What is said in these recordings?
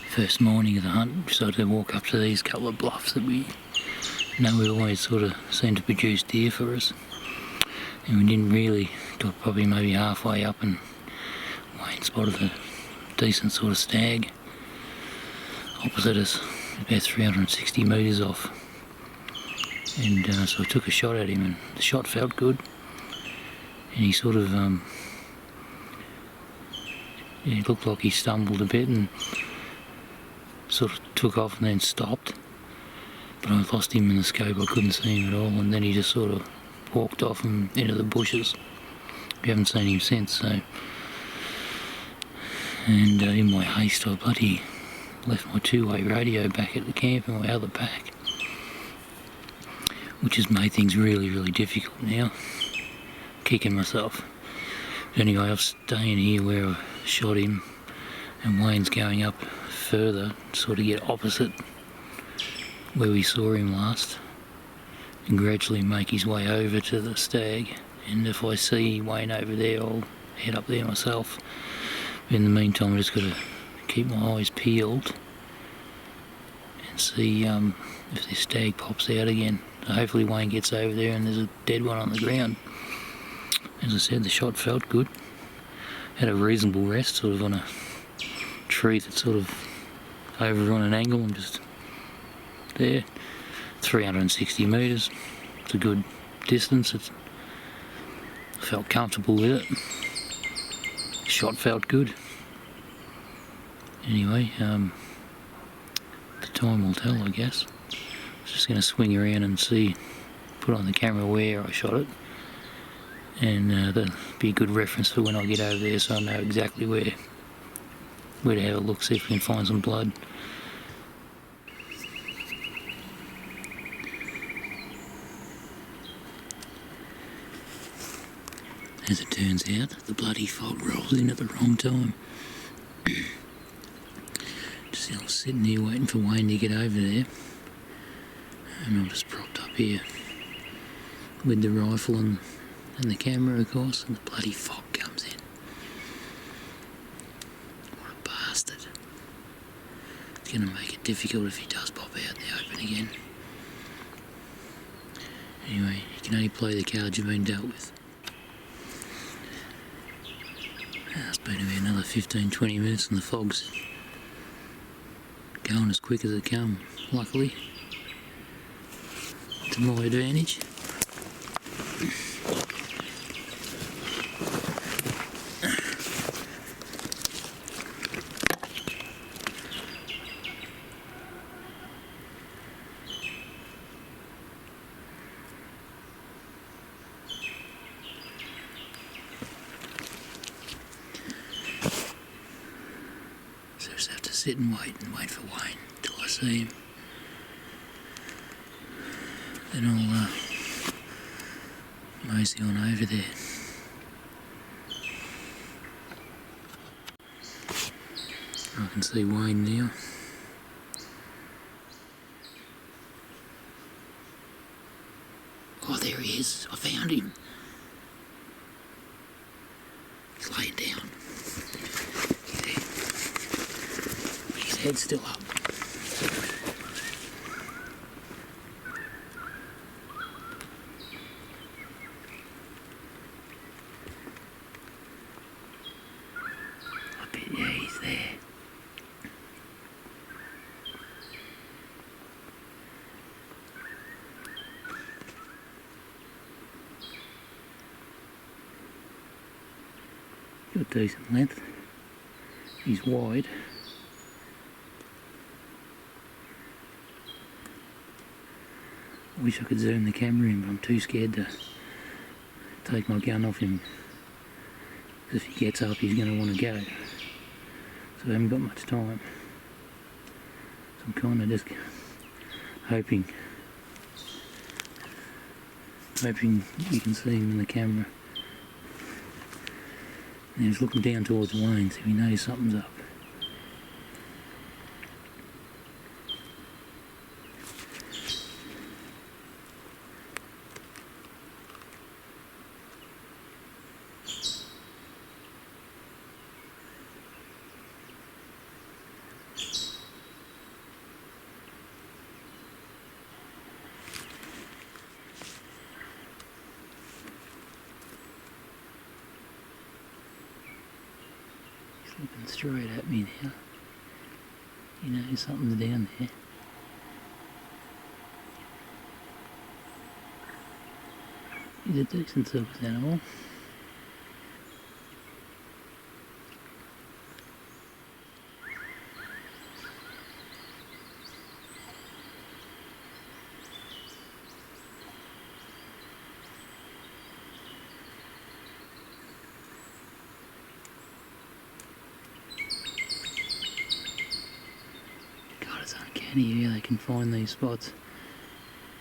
first morning of the hunt, we started to walk up to these couple of bluffs that we always sort of seem to produce deer for us. And we didn't really, got probably maybe halfway up and Wayne spotted a decent sort of stag opposite us, about 360 metres off. And so I took a shot at him, and the shot felt good. And he sort of, it looked like he stumbled a bit and sort of took off and then stopped. But I lost him in the scope, I couldn't see him at all, and then he just sort of walked off and into the bushes. We haven't seen him since, so. And in my haste I bloody left my two-way radio back at the camp in my other pack, which has made things really, really difficult now. Kicking myself. But anyway, I'm staying here where I shot him, and Wayne's going up further, sort of get opposite where we saw him last, and gradually make his way over to the stag. And if I see Wayne over there, I'll head up there myself. In the meantime, I just got to keep my eyes peeled and see if this stag pops out again. So hopefully Wayne gets over there and there's a dead one on the ground. As I said, the shot felt good. Had a reasonable rest, sort of on a tree that's sort of over on an angle and just there. 360 metres. It's a good distance. I felt comfortable with it. The shot felt good. Anyway, the time will tell, I guess. I was just going to swing around and see, put on the camera where I shot it, and that'll be a good reference for when I get over there, so I know exactly where to have a look, see if we can find some blood. As it turns out, the bloody fog rolls in at the wrong time. Just I was sitting here waiting for Wayne to get over there, and I'm just propped up here with the rifle and the camera, of course, and the bloody fog comes in. What a bastard. It's going to make it difficult if he does pop out in the open again. Anyway, you can only play the cards you've been dealt with. It's been about another 15-20 minutes and the fog's going as quick as it comes, luckily, to my advantage. So I just have to sit and wait for Wayne till I see him. Then I'll mosey on over there. I can see Wayne now. Oh, there he is. I found him. He's laying down. His head's still up. I bet, yeah, he's there. Got decent length. He's wide. I wish I could zoom the camera in, but I'm too scared to take my gun off him. Because if he gets up, he's going to want to go. So I haven't got much time. So I'm kind of just hoping you can see him in the camera. And he's looking down towards Wayne, so he knows something's up. Looking straight at me now. You know, something's down there. He's a decent circus animal. God, it's uncanny how they can find these spots.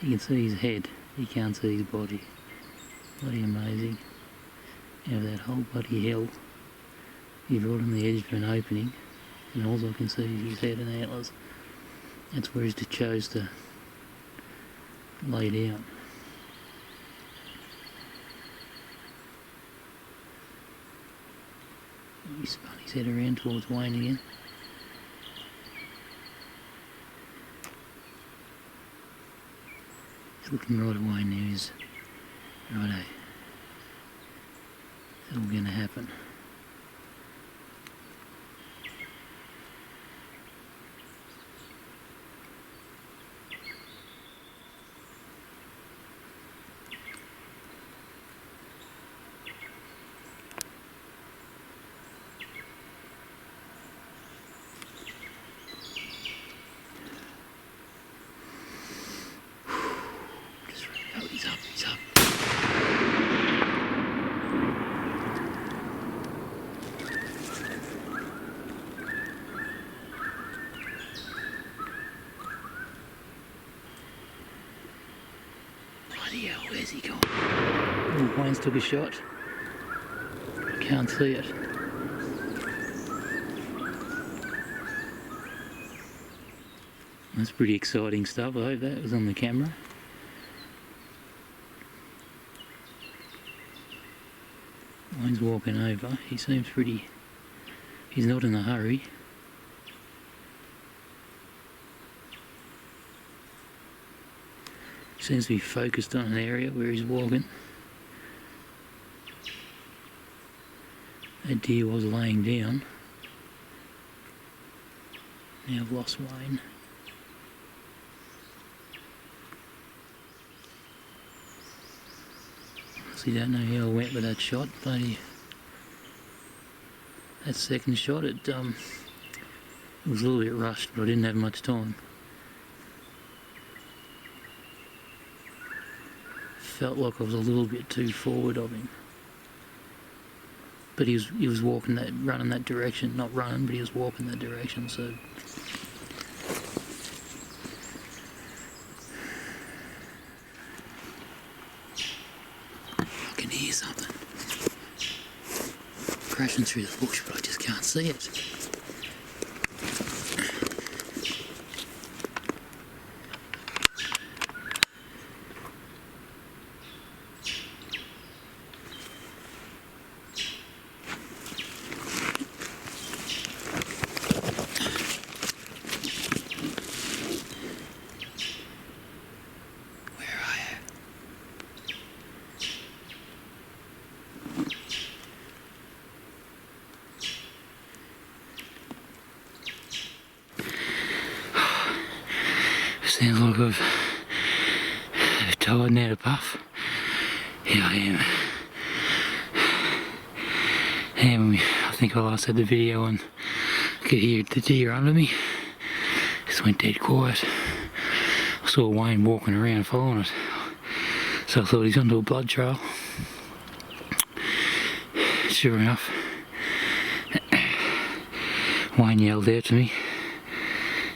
You can see his head, you can't see his body. Bloody amazing. Out of that whole bloody hill, you've brought on the edge of an opening, and all I can see is his head and antlers. That's where he's chose to lay down. He spun his head around towards Wayne again. He's looking right at Wayne now. He's righto. It's all going to happen. Oh, he's up, he's up. Bloody hell, where's he gone? Oh, Wayne's took a shot. Can't see it. That's pretty exciting stuff. I hope that was on the camera. Wayne's walking over. He seems pretty... he's not in a hurry. He seems to be focused on an area where he's walking. That deer was laying down. Now I've lost Wayne. Honestly don't know how I went with that shot, but that second shot, it was a little bit rushed, but I didn't have much time. Felt like I was a little bit too forward of him. But he was walking that, running that direction, not running, but he was walking that direction, so. I can hear something crashing through the bush, but I just can't see it. Sounds like I've tired now to puff. Here I am. And I think I last had the video and I could hear the deer under me. Just went dead quiet. I saw Wayne walking around following it. So I thought he's onto a blood trail. Sure enough, Wayne yelled out to me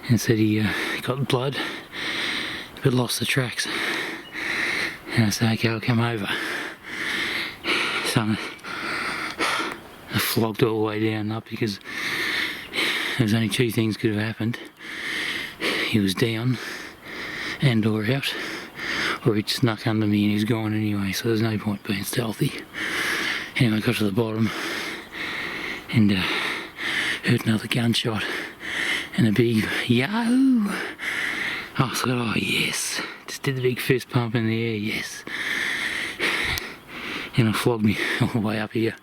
and said he got blood but lost the tracks. And I said, okay, I'll come over. So I flogged all the way down up because there was only two things could have happened. He was down and or out, or he'd snuck under me and he's gone anyway, so there's no point being stealthy. Anyway, I got to the bottom and heard another gunshot and a big yahoo! I thought, oh yes, just did the big fist pump in the air, yes. And it flogged me all the way up here.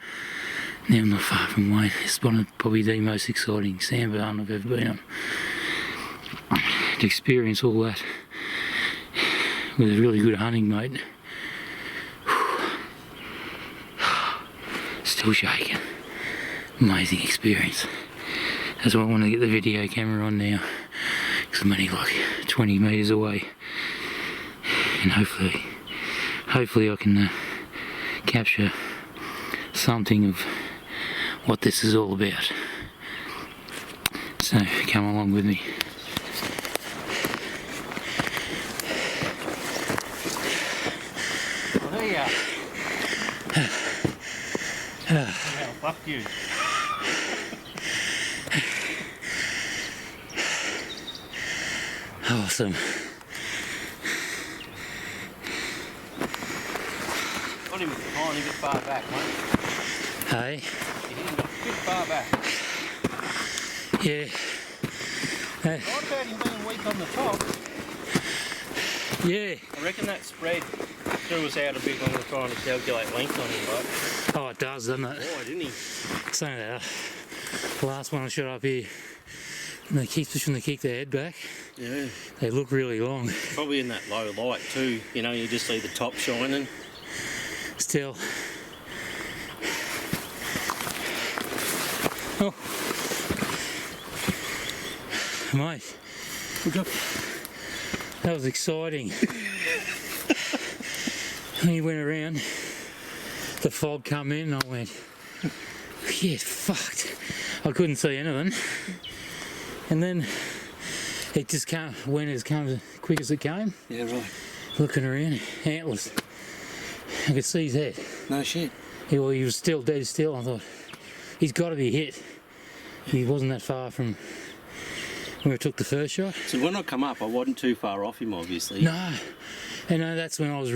Now I'm not far from Wayne. It's probably the most exciting sambar hunt I've ever been on. To experience all that with a really good hunting mate. Still shaking. Amazing experience. That's why I want to get the video camera on now, because I'm only like 20 metres away, and hopefully I can capture something of what this is all about. So come along with me. Well, there you are. Yeah, fuck you. Awesome. Got him a tiny bit far back, mate. Hey? You hit him a bit far back. Yeah. Right about him being weak on the top. Yeah. I reckon that spread threw us out a bit when we were trying to calculate length on him, right? Oh, it does, doesn't it? Boy, didn't he? So the last one I shot up here, and they keep pushing to kick their head back. Yeah. They look really long. Probably in that low light too. You know, you just see the top shining. Still. Oh. Mate. That was exciting. And he went around, the fog come in, and I went, yeah, fucked. I couldn't see anything. And then it just went as quick as it came. Yeah, right. Looking around, antlers. I could see his head. No shit. He was still dead still. I thought, he's got to be hit. He wasn't that far from where I took the first shot. So when I come up, I wasn't too far off him, obviously. No. And that's when I was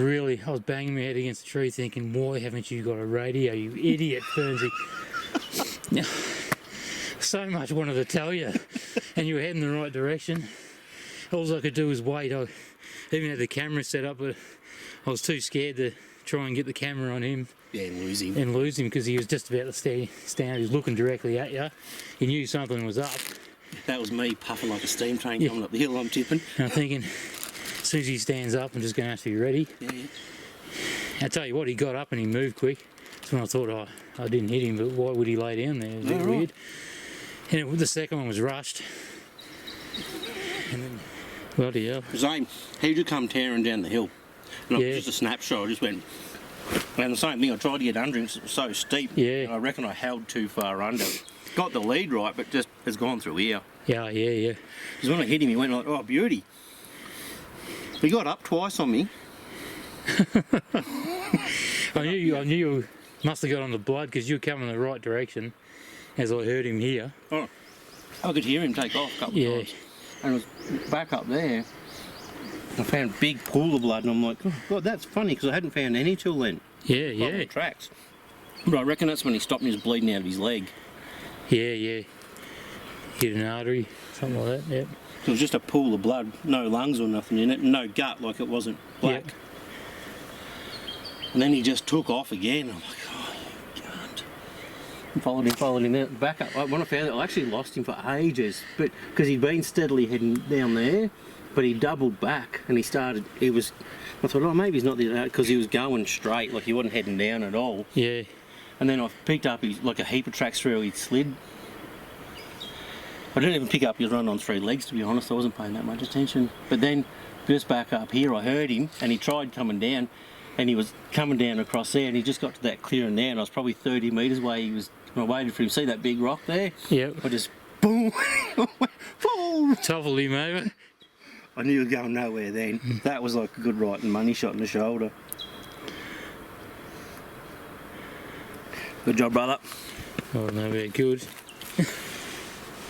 banging my head against the tree thinking, why haven't you got a radio, you idiot, Burnsy? So much wanted to tell you, and you were heading the right direction. All I could do was wait. I even had the camera set up, but I was too scared to try and get the camera on him. Yeah, and lose him. And lose him, because he was just about to stand. He was looking directly at you. He knew something was up. That was me puffing like a steam train coming up the hill I'm tipping. And I'm thinking, as soon as he stands up, I'm just going to have to be ready. Yeah, yeah. I tell you what, he got up and he moved quick. That's when I thought, oh, I didn't hit him, but why would he lay down there? It was a bit weird. And the second one was rushed. And then, bloody hell. Zane, he just come tearing down the hill. And Yeah. just a snapshot, I just went. And the same thing, I tried to get under him, it was so steep. Yeah. And I reckon I held too far under. Got the lead right, but just has gone through here. Yeah. Because when I hit him, he went like, oh, beauty. He got up twice on me. I knew you must have got on the blood, because you were coming the right direction as I heard him here. Oh, I could hear him take off a couple of times. And it was back up there. I found a big pool of blood, and I'm like, oh, God, that's funny, because I hadn't found any till then. Yeah. The tracks. But I reckon that's when he stopped and he was bleeding out of his leg. Yeah. Hit an artery, something like that, yeah. It was just a pool of blood, no lungs or nothing in it, and no gut, like it wasn't black. Yep. And then he just took off again. I'm like, oh, you can't. I followed him out, back up. When I found it, I actually lost him for ages, but because he'd been steadily heading down there, but he doubled back and I thought, oh, maybe he's not there, because he was going straight, like he wasn't heading down at all. Yeah. And then I picked up like a heap of tracks through, he'd slid. I didn't even pick up he was running on 3 legs, to be honest. I wasn't paying that much attention. But then just back up here, I heard him and he tried coming down, and he was coming down across there, and he just got to that clearing there, and I was probably 30 metres away. I waited for him. See that big rock there? Yep. I just boom, boom. Toppled him over. I knew he was going nowhere then. That was like a good right and money shot in the shoulder. Good job, brother. Oh, no, very good.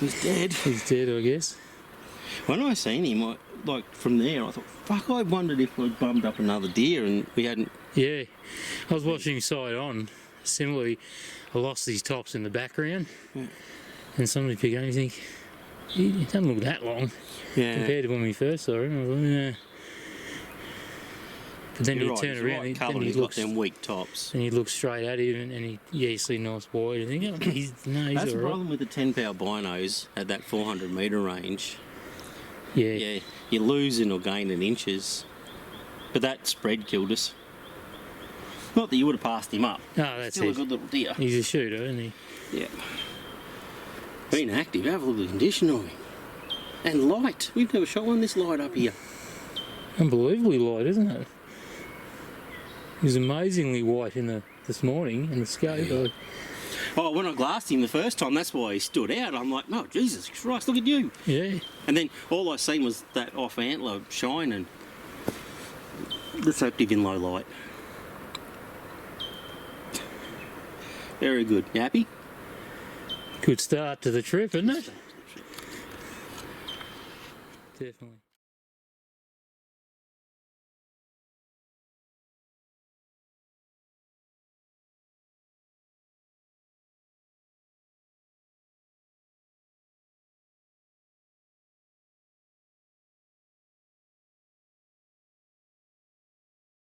He's dead. He's dead, I guess. When I seen him, like from there, I thought, fuck, I wondered if we'd bummed up another deer and we hadn't. Yeah. I was watching him side on. Similarly, I lost these tops in the background. Yeah. And somebody picked up and you think, he doesn't look that long Yeah. compared to when we first saw him. I was like, But then You're you right, turn he's around, right and coloured, then he he's got looks, them weak tops. and you look straight at him, and you see nice wide, and you think, oh, he's That's the all right. problem with the 10-power binos at that 400 metre range. Yeah. Yeah, you're losing or gaining inches. But that spread killed us. Not that you would have passed him up. No, that's Still it. a good little deer. He's a shooter, isn't he? Yeah. Been active, have a look at the condition of him. And light. We've never shot one this light up here. Unbelievably light, isn't it? He was amazingly white this morning in the scope. Yeah. Oh, when I glassed him the first time, that's why he stood out. I'm like, oh, Jesus Christ, look at you. Yeah. And then all I seen was that off antler shine and deceptive in low light. Very good. You happy? Good start to the trip, isn't it? Definitely.